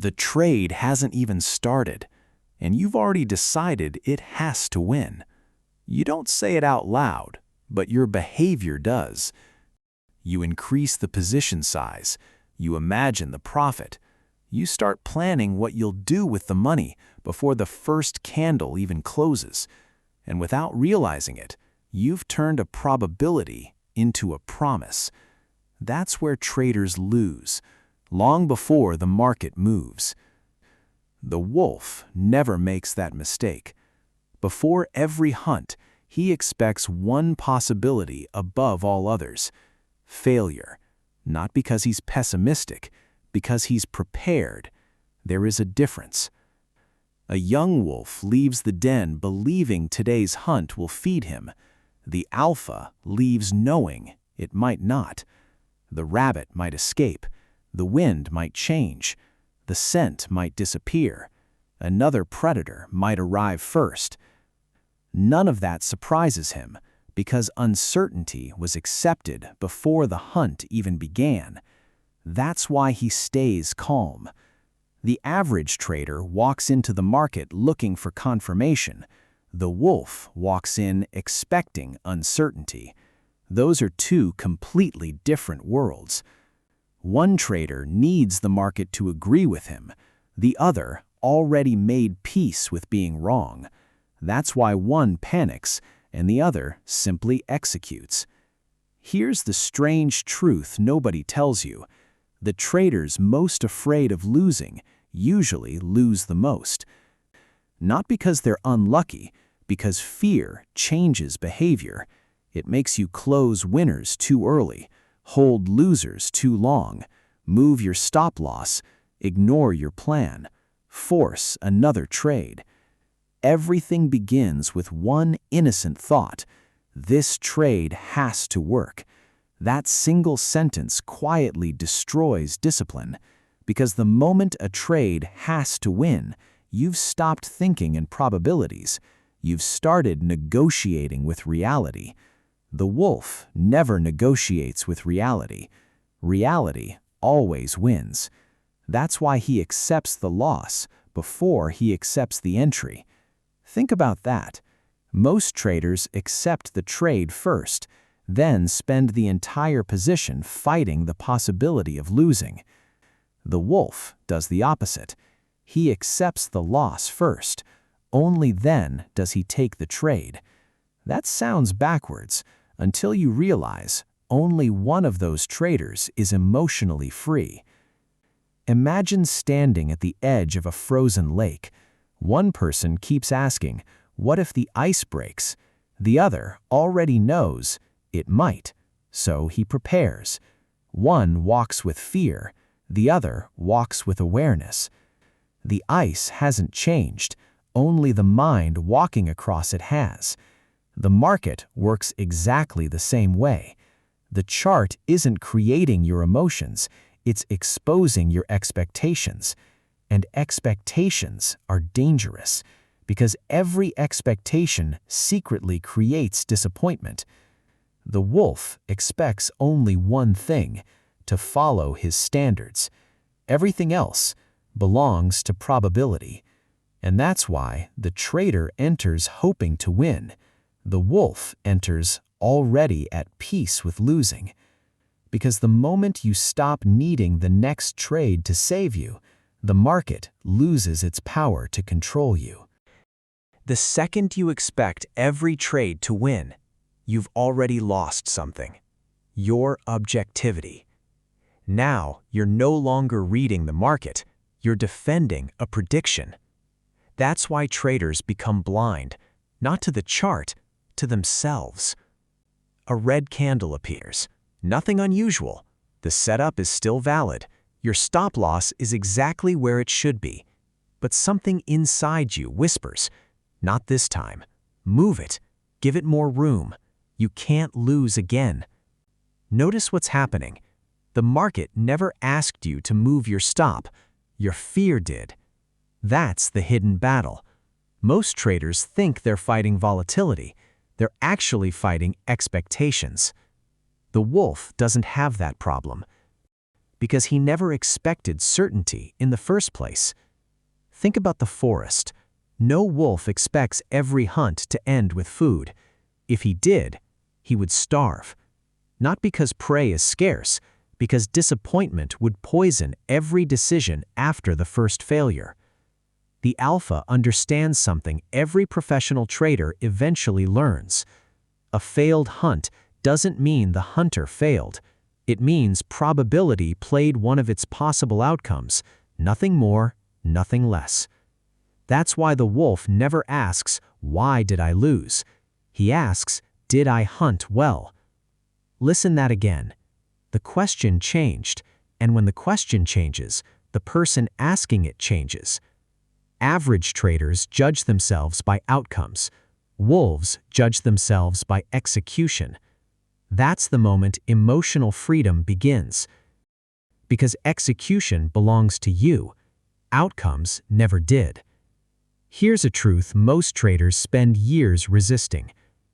The trade hasn't even started, and you've already decided it has to win. You don't say it out loud, but your behavior does. You increase the position size, you imagine the profit, you start planning what you'll do with the money before the first candle even closes, and without realizing it, you've turned a probability into a promise. That's where traders lose, long before the market moves. The wolf never makes that mistake. Before every hunt, he expects one possibility above all others: failure. Not because he's pessimistic, because he's prepared. There is a difference. A young wolf leaves the den believing today's hunt will feed him. The alpha leaves knowing it might not. The rabbit might escape. The wind might change. The scent might disappear. Another predator might arrive first. None of that surprises him, because uncertainty was accepted before the hunt even began. That's why he stays calm. The average trader walks into the market looking for confirmation. The wolf walks in expecting uncertainty. Those are two completely different worlds. One trader needs the market to agree with him. The other already made peace with being wrong. That's why one panics and the other simply executes. Here's the strange truth nobody tells you. The traders most afraid of losing usually lose the most. Not because they're unlucky, because fear changes behavior. It makes you close winners too early, hold losers too long, move your stop loss, ignore your plan, force another trade. Everything begins with one innocent thought: this trade has to work. That single sentence quietly destroys discipline, because the moment a trade has to win, you've stopped thinking in probabilities. You've started negotiating with reality. The wolf never negotiates with reality. Reality always wins. That's why he accepts the loss before he accepts the entry. Think about that. Most traders accept the trade first, then spend the entire position fighting the possibility of losing. The wolf does the opposite. He accepts the loss first. Only then does he take the trade. That sounds backwards, until you realize only one of those traders is emotionally free. Imagine standing at the edge of a frozen lake. One person keeps asking, "What if the ice breaks?" The other already knows it might, so he prepares. One walks with fear, the other walks with awareness. The ice hasn't changed, only the mind walking across it has. The market works exactly the same way. The chart isn't creating your emotions, it's exposing your expectations. And expectations are dangerous, because every expectation secretly creates disappointment. The wolf expects only one thing: to follow his standards. Everything else belongs to probability. And that's why the trader enters hoping to win. The wolf enters already at peace with losing. Because the moment you stop needing the next trade to save you, the market loses its power to control you. The second you expect every trade to win, you've already lost something: your objectivity. Now you're no longer reading the market, you're defending a prediction. That's why traders become blind, not to the chart, to themselves. A red candle appears. Nothing unusual. The setup is still valid. Your stop loss is exactly where it should be. But something inside you whispers, "Not this time. Move it. Give it more room. You can't lose again." Notice what's happening. The market never asked you to move your stop. Your fear did. That's the hidden battle. Most traders think they're fighting volatility. They're actually fighting expectations. The wolf doesn't have that problem. because he never expected certainty in the first place. Think about the forest. No wolf expects every hunt to end with food. If he did, he would starve. Not because prey is scarce, because disappointment would poison every decision after the first failure. The alpha understands something every professional trader eventually learns. A failed hunt doesn't mean the hunter failed. It means probability played one of its possible outcomes, nothing more, nothing less. That's why the wolf never asks, "Why did I lose?" He asks, "Did I hunt well?" Listen that again. The question changed, and when the question changes, the person asking it changes. Average traders judge themselves by outcomes. Wolves judge themselves by execution. That's the moment emotional freedom begins. Because execution belongs to you. Outcomes never did. Here's a truth most traders spend years resisting.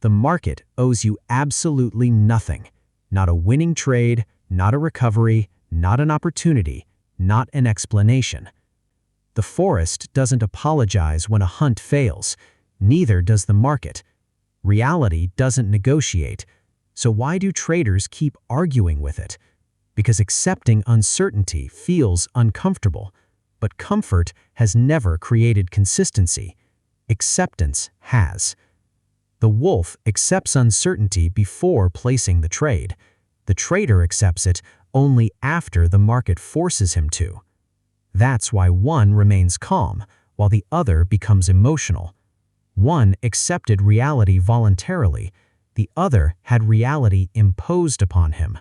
The market owes you absolutely nothing. Not a winning trade, not a recovery, not an opportunity, not an explanation. The forest doesn't apologize when a hunt fails. Neither does the market. Reality doesn't negotiate. So why do traders keep arguing with it? Because accepting uncertainty feels uncomfortable. But comfort has never created consistency. Acceptance has. The wolf accepts uncertainty before placing the trade. The trader accepts it only after the market forces him to. That's why one remains calm, while the other becomes emotional. One accepted reality voluntarily. The other had reality imposed upon him.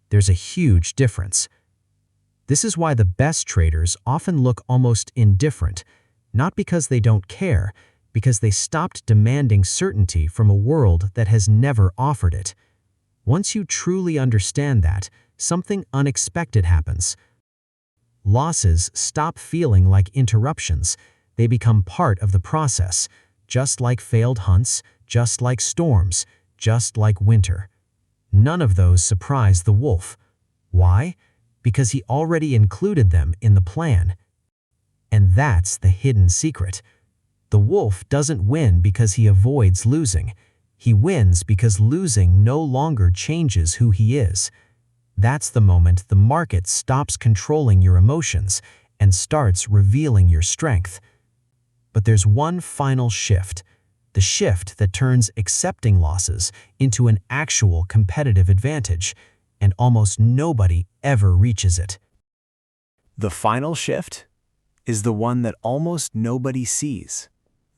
There's a huge difference. This is why the best traders often look almost indifferent, not because they don't care, because they stopped demanding certainty from a world that has never offered it. Once you truly understand that, something unexpected happens. Losses stop feeling like interruptions. They become part of the process, just like failed hunts, just like storms, just like winter. None of those surprise the wolf. Why? Because he already included them in the plan. And that's the hidden secret. The wolf doesn't win because he avoids losing. He wins because losing no longer changes who he is. That's the moment the market stops controlling your emotions and starts revealing your strength. But there's one final shift. The shift that turns accepting losses into an actual competitive advantage, and almost nobody ever reaches it. The final shift is the one that almost nobody sees.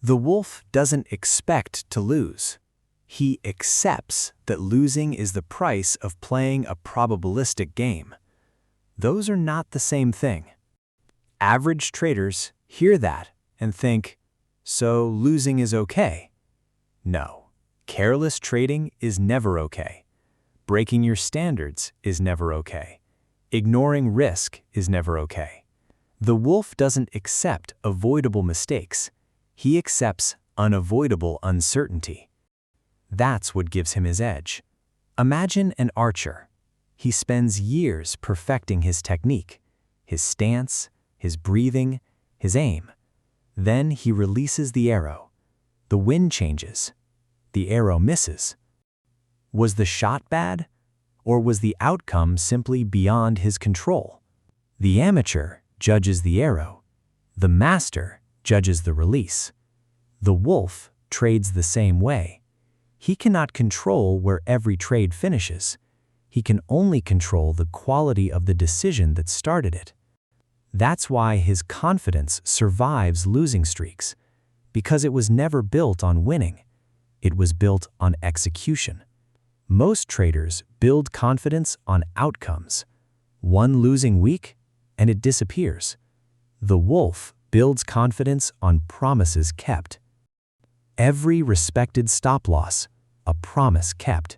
The wolf doesn't expect to lose. He accepts that losing is the price of playing a probabilistic game. Those are not the same thing. Average traders hear that and think, so losing is okay. No, careless trading is never okay. Breaking your standards is never okay. Ignoring risk is never okay. The wolf doesn't accept avoidable mistakes. He accepts unavoidable uncertainty. That's what gives him his edge. Imagine an archer. He spends years perfecting his technique, his stance, his breathing, his aim. Then he releases the arrow. The wind changes. The arrow misses. Was the shot bad? Or was the outcome simply beyond his control? The amateur judges the arrow. The master judges the release. The wolf trades the same way. He cannot control where every trade finishes. He can only control the quality of the decision that started it. That's why his confidence survives losing streaks, because it was never built on winning. It was built on execution. Most traders build confidence on outcomes. One losing week, and it disappears. The wolf builds confidence on promises kept. Every respected stop-loss, a promise kept.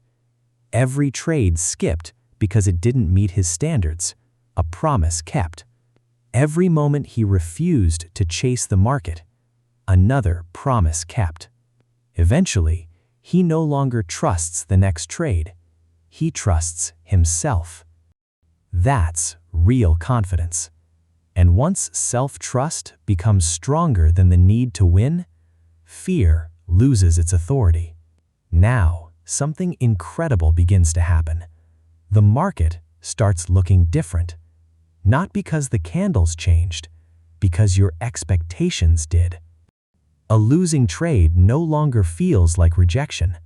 Every trade skipped because it didn't meet his standards, a promise kept. Every moment he refused to chase the market, another promise kept. Eventually, he no longer trusts the next trade. He trusts himself. That's real confidence. And once self-trust becomes stronger than the need to win, fear loses its authority. Now, something incredible begins to happen. The market starts looking different. Not because the candles changed, because your expectations did. A losing trade no longer feels like rejection.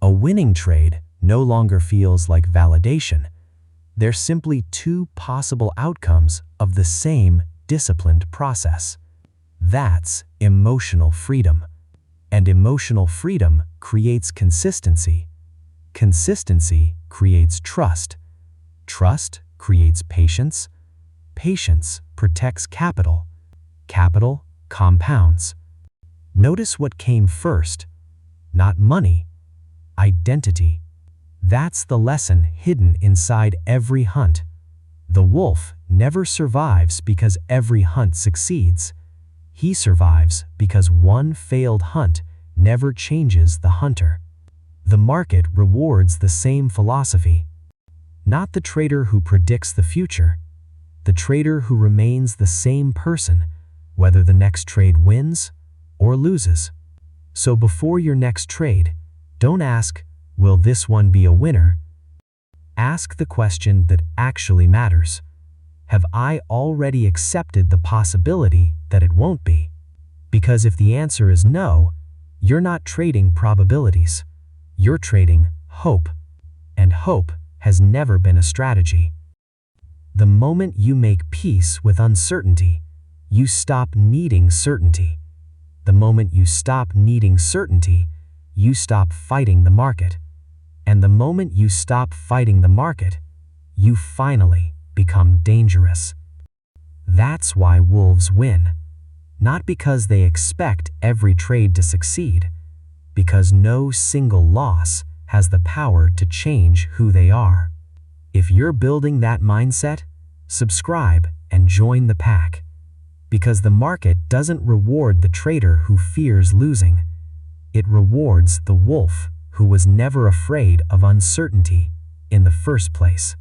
A winning trade no longer feels like validation. They're simply two possible outcomes of the same disciplined process. That's emotional freedom. And emotional freedom creates consistency. Consistency creates trust. Trust creates patience. Patience protects capital. Capital compounds. Notice what came first. Not money. Identity. That's the lesson hidden inside every hunt. The wolf never survives because every hunt succeeds. He survives because one failed hunt never changes the hunter. The market rewards the same philosophy. Not the trader who predicts the future. The trader who remains the same person, whether the next trade wins or loses. So before your next trade, don't ask, will this one be a winner? Ask the question that actually matters. Have I already accepted the possibility that it won't be? Because if the answer is no, you're not trading probabilities. You're trading hope. And hope has never been a strategy. The moment you make peace with uncertainty, you stop needing certainty. The moment you stop needing certainty, you stop fighting the market. And the moment you stop fighting the market, you finally become dangerous. That's why wolves win. Not because they expect every trade to succeed, because no single loss has the power to change who they are. If you're building that mindset, subscribe and join the pack. Because the market doesn't reward the trader who fears losing. It rewards the wolf who was never afraid of uncertainty in the first place.